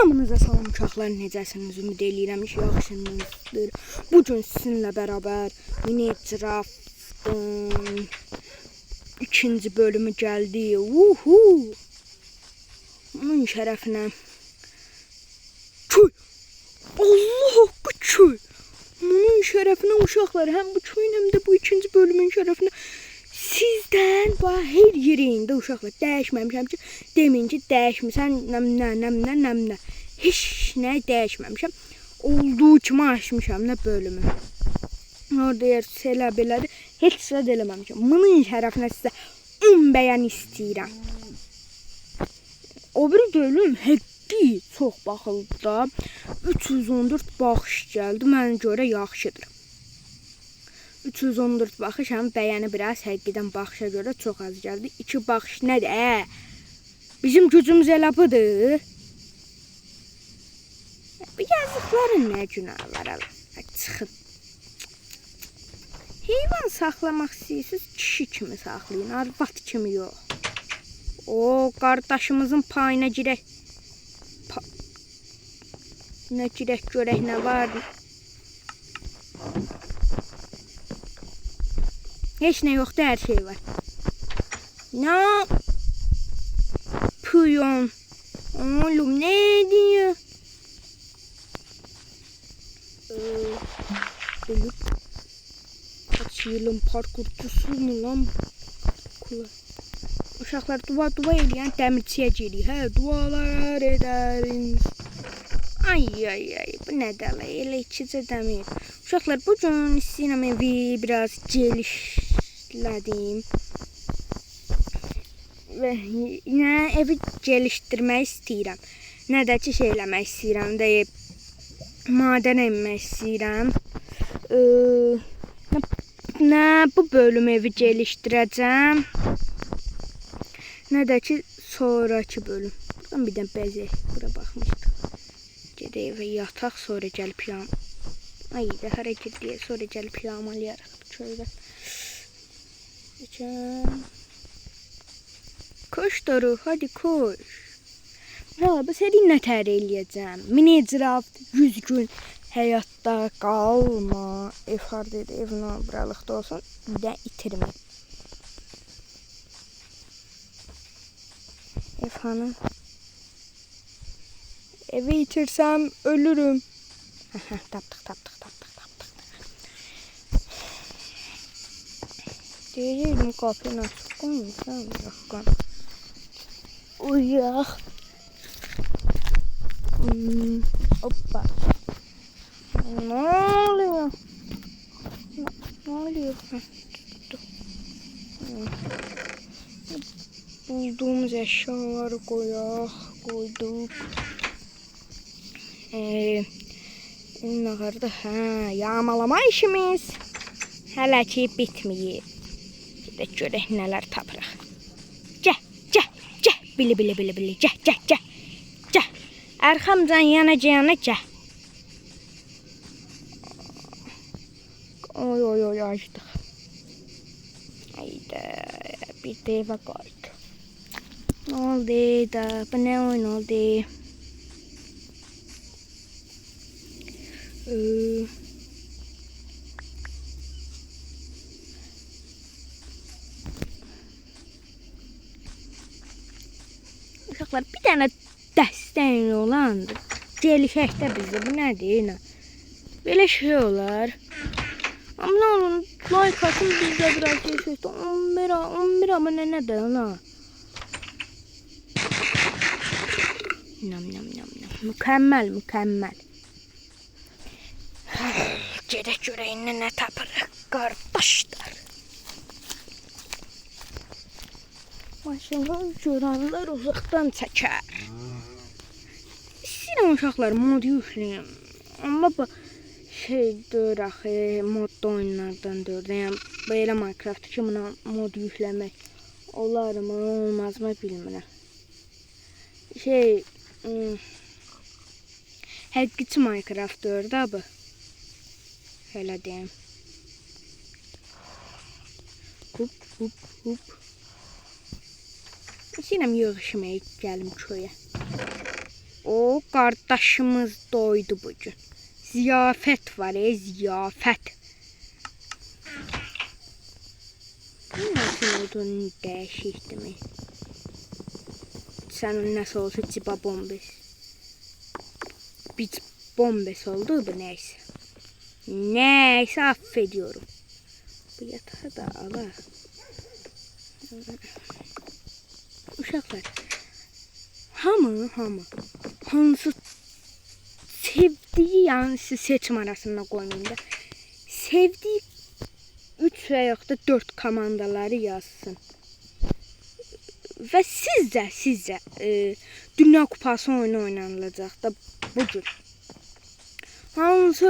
Hamınıza salam uşaqlar, necəsiniz? Ümid eləyirəm ki, yaxşısınızdır. Bu gün sizinlə bərabər Minecraft'ın ikinci bölümü gəldi. Uhu! Bunun şərəfinə köy. Allah haqqı köy. Bunun şərəfinə uşaqlar, həm bu köyün, həm də bu ikinci bölümün şərəfinə sizdən her yerində uşaqlar dəyişməmişəm ki, demin ki, dəyişmirsən, nəmnə. Heç nə dəyişməmişəm. Olduğu kimi açmışam nə bölümü. Orada yer elə belədir. Heç sıra eləməmişəm. Bunun şərəfinə sizə 10 bəyən istəyirəm. O bir bölüm həqqi çox baxıldı da. 314 baxış gəldi. Mənə görə yaxşıdır. 314 baxış, həm bəyəni biraz həqiqdən baxışa görə çox az gəldi. 2 baxış nədir? Bizim gücümüz elə budur. Bu yazıqların nə günahı var ala? Çıxın. Heyvan saxlamaq istəyirsiniz, kişi kimi saxlayın, arvad kimi yox. O, qardaşımızın payına girək. Nə girək görək nə var? Heç nə yoxdur, hər şey var. Ne yapıyorsun? Oğlum ne diyor? Ölüp kaç yılın parkurcusu mu lan? Uşaqlar dua eləyən dəmirçiyə girik. Hə, dualar edəriz. Ay, bu nə dələ, elə ikicə dəmir. Uşaqlar, bugün istəyirəm evi biraz gelişlədim. Və yine evi geliştirmək istəyirəm. Nə də ki, şey eləmək istəyirəm, deyib, madən enmək istəyirəm. Nə bu bölüm evi gelişdirəcəm. Nə də ki, sonraki bölüm. Buradan bir də bəzək, bura baxmışdım. Gedək evə yataq, sonra gəlib yağım. Ay, da hərəkət deyə, sonra gəlib yağmalayarıq bu köydən. Koş Doru, hadi koş. Bu seri nə tər eləyəcəm? Minecraft 100 gün həyatda qalma. Ev hardaydı, evin buralıqda olsun. Bir də itirmə. Ev hanı? Evi itirsəm ölürüm. Tapdıq. Deyirəm qapını açıq qoymuşam. Yoxqan. Uyaq. Hoppa. Ne oluyor? Bulduğumuz eşyaları koyduk. Nəğarda, yağmalama işimiz hələ ki bitməyib. Gedək görək nələr tapırıq. Gəl, bili, gəl. Arxamdan yana, gəl. Oy, açdıq. Hayda, bir də evə qayıt. Nə oldu da, bu nə oyun oldu? Uşaqlar, bir dənə dəstəyin olandır. Gelişəkdə bizdə, bu nədir? Belə şey olar. Amma nə olun, like atın, bizdə biraz gelişəkdə. 11 abunə nədir ona? Nam. Mükəmməl. Gedək görək nə tapırıq, qardaşlar. Maşınlar görənlər uzaqdan çəkər. İstəyirəm uşaqlar mod yükləyəm. Amma bu şeydir axı, modda oyunlardan deyirəm. Belə Minecraft ki, buna mod yükləmək olarmı, olmazmı bilmirəm. Həqiqi Minecraft da bu. Elə deyim. Hop. İstəyirəm yığışmaya gəlim köyə. O O qardaşımız doydu bugün. Ziyafət var, ziyafət. Nasıl olduğunu dəyişikdir mi? Sənin nasıl olsa ciba bombes. Bir bombes oldu bu neyse. Neyse affediyorum. Bu yatağı da ala. Uşaqlar. Hamı hansı sevdiği yani seçim arasında koymayın. Sevdiği 3 veya da 4 komandaları yazsın. Ve sizce Dünya Kupası oyunu oynanılacak da bugün. Hansı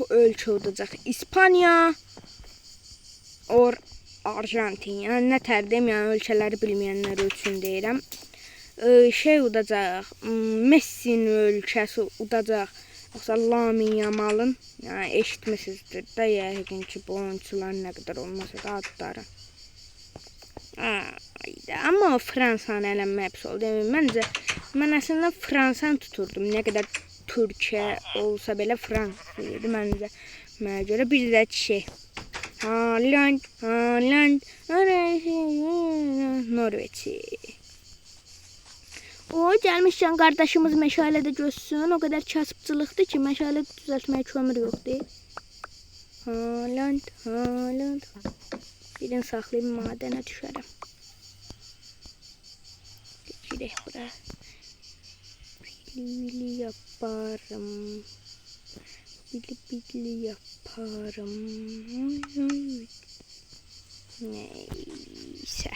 ölçü olacak? İspanya or Arjantin. Yani ne terdim yani ölçüleri bilmeyenler üçün deyirəm. Şey udacaq, Messi'nin ölçəsi udacaq. Yoxsa Lamine Yamal'ın, yani eşitmişizdir də yəqin ki bu oyuncular nə qədər olmasa da adları. Amma Fransanı elənmə hepsi oldu. Mən əslində Fransanı tuturdum. Nə qədər Türkiyə olsa belə Fransa idi məncə. Mənə görə bir də şey. Haaland, Norveç'i. O gelmişken kardeşimiz meşalede göçsün. O kadar kasıpçılıktı ki meşale düzeltmeye kömür yok değil. Haaland. Birini saklayayım madene düşerim. Gidelim buraya. Bili yaparım. Bili yaparım. Neyse.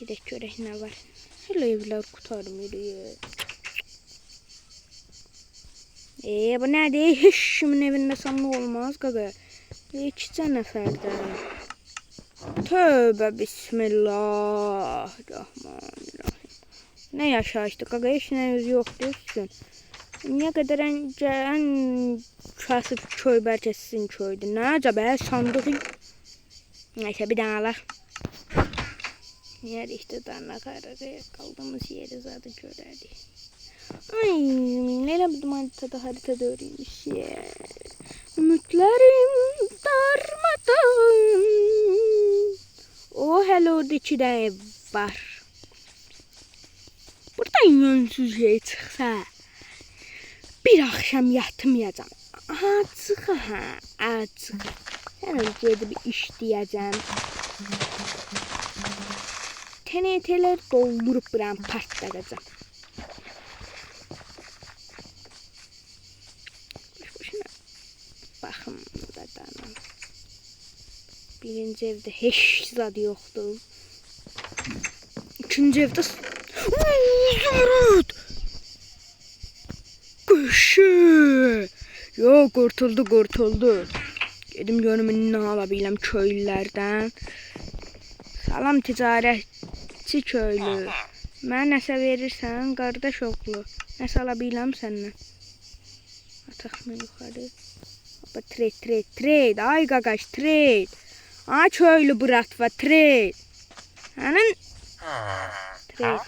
Gidelim görək ne var. Hele evler kurtarmıyor ya. Bu nerede? Hiç kimin evinde sanlı olmaz gaga. 2 neferde. Tövbe bismillahirrahmanirrahim. Ne yaşayıştı gaga, hiç neyimiz yoktu üstün. Ne kadar en kasıp köy berçesinin köydü. Ne acaba sandığı. Neyse bir tane alar. Yer işte daha kararaya kaldığımız yeri zaten görerdik. Ay neyle bu haritada öğrenmiş ya. Ümitlerim darmadan. O hele orada 2 tane ev var. Buradan yönsüz şey çıksa bir akşam yatmayacağım. Azıcık azıcık. Sen önce de bir iş diyeceğim. TNT'ler doldurup buram partlayacağım. Boşuna bakım zaten. Birinci evde hiç zadı yoktu. 2. evde Zümrüt. Kışı. Yok kurtuldu. Gedim gönlümün ne alabilem köylülerden. Salam ticaretçi köylü. Mən nəsə verirsən, qardaş oğlu. Nəsə alabiləm səndən. Ataqla yuxarı. Hoppa trade. Ay qaqaş trade. Ay köylü bratva trade. Hənin trade.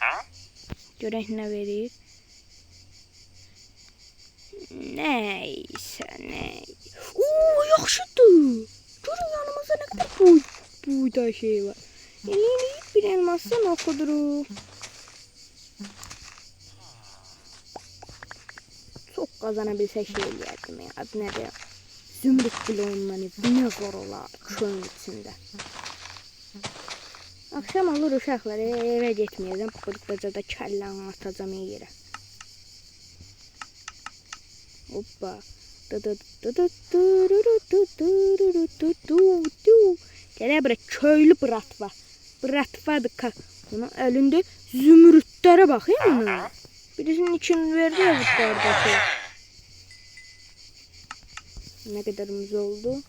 Görək nə verir. Neyse. Oo yaxşıdır. Görün yanımızda nə qədər buyda şey var. Elini bir elmasdan okudurur. Çok kazanabilsek şey yerdim ya. Adı nedir? Zümrüt bile onları ne zor olar köyün içinde. Akşam olur uşaqlar eve getməyəcəm. Bırqaca da kəlləmi atacağım yere. Hoppa. Gel buraya köylü bratva. Bratvadır. Onun elinde zümrütlere bakayım mı? Birisinin için verdi ya bu kardeşi. Ne kadarımız oldu?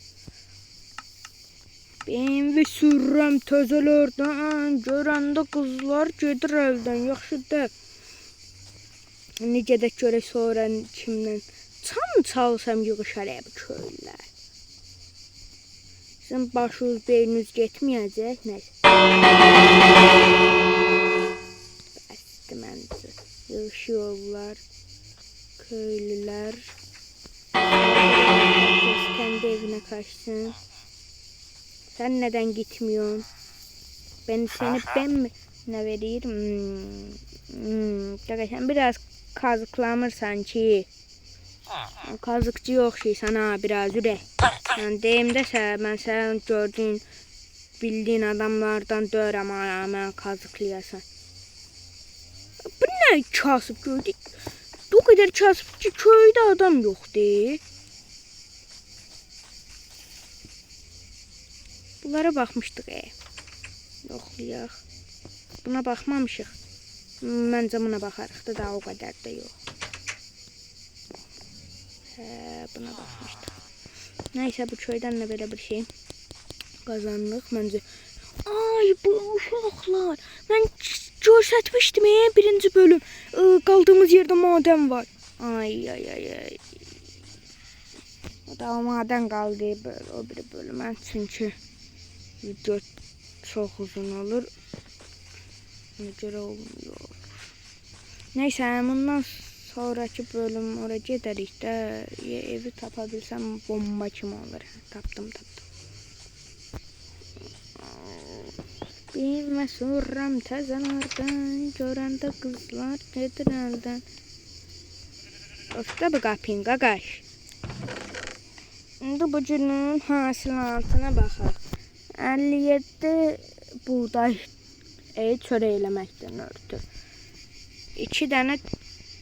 Ben ve sürrem tözelerden görəndə kızlar gedir evden. Yaxşıdır. Necə də görə sonra kimdən çalsam yığışar bu köylülər. Sizin başınız beyniniz getməyəcək. Neyse. Bəsdir məncə. Yığışıyorlar. Köylüler. Herkes kendi evine kaçsın. Sen neden gitmiyorsun? Ben mi ne vereyim? Sen biraz kazıklamırsan ki. Kazıkçı yok şey sana biraz üre. Yani deyimdə ben sen gördüğün bildiğin adamlardan dörəm ama kazıklayasan. Bu ne kasıp gördük? O kadar kasıp ki köyde adam yok değil. Bunlara bakmıştık Yoxlayaq. Buna baxmamışıq. Məncə buna baxarıq da daha o qədər də yox. Buna baxmışdıq. Nəysə bu köydən də belə bir şey qazandıq məncə. Ay bu uşaqlar. Mən göstərmişdim birinci bölüm. Qaldığımız yerdə madən var. Ay. O da madən qaldı o bir bölüm. Çünki video çok uzun olur. Göre olmuyor. Neyse bundan sonraki bölüm oraya giderik de evi tapabilsem bomba kimi olur. Tapdım. Bilmə sorram təzələrdən, görəndə qızlar gedir əldən. Ofda bu qapın qaqaş. İndi bu günün hasilatına baxaq. 57 buğday çörək eləməkdən ördü. 2 dənə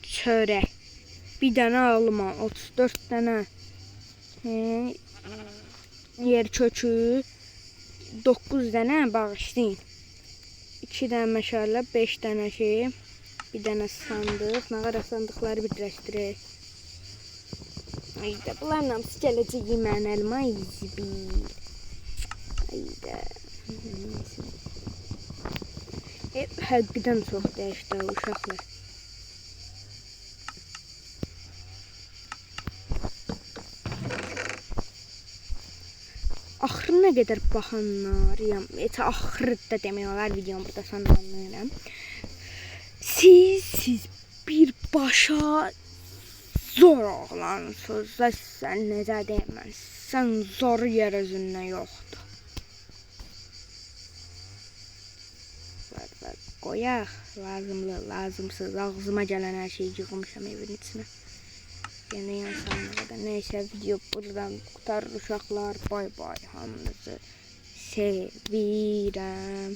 çörək, 1 dənə alma, 34 dənə yer kökü, 9 dənə bağışlayın. 2 dənə məşəllə, 5 dənə şey, 1 dənə sandıq. Nağara sandıqları birləşdirək. Ayda bunlarla gələcək mən elma izbil. Ayda. Həqiqdən çox dəyişdi uşaqlar. Axırına qədər baxanlar, yəni axırı da demək olar videomu burada sonlandırıram. Siz birbaşa zor oğlansınız və sən necə deyəmən, sən zor yer özündən yoxdur. Qoyaq, lazımsız, ağzıma gələn hər şeyi yığmışam evin içine. Yine insanlara da neyse video buradan kurtarır uşaqlar. Bay bay hamınızı sevirəm.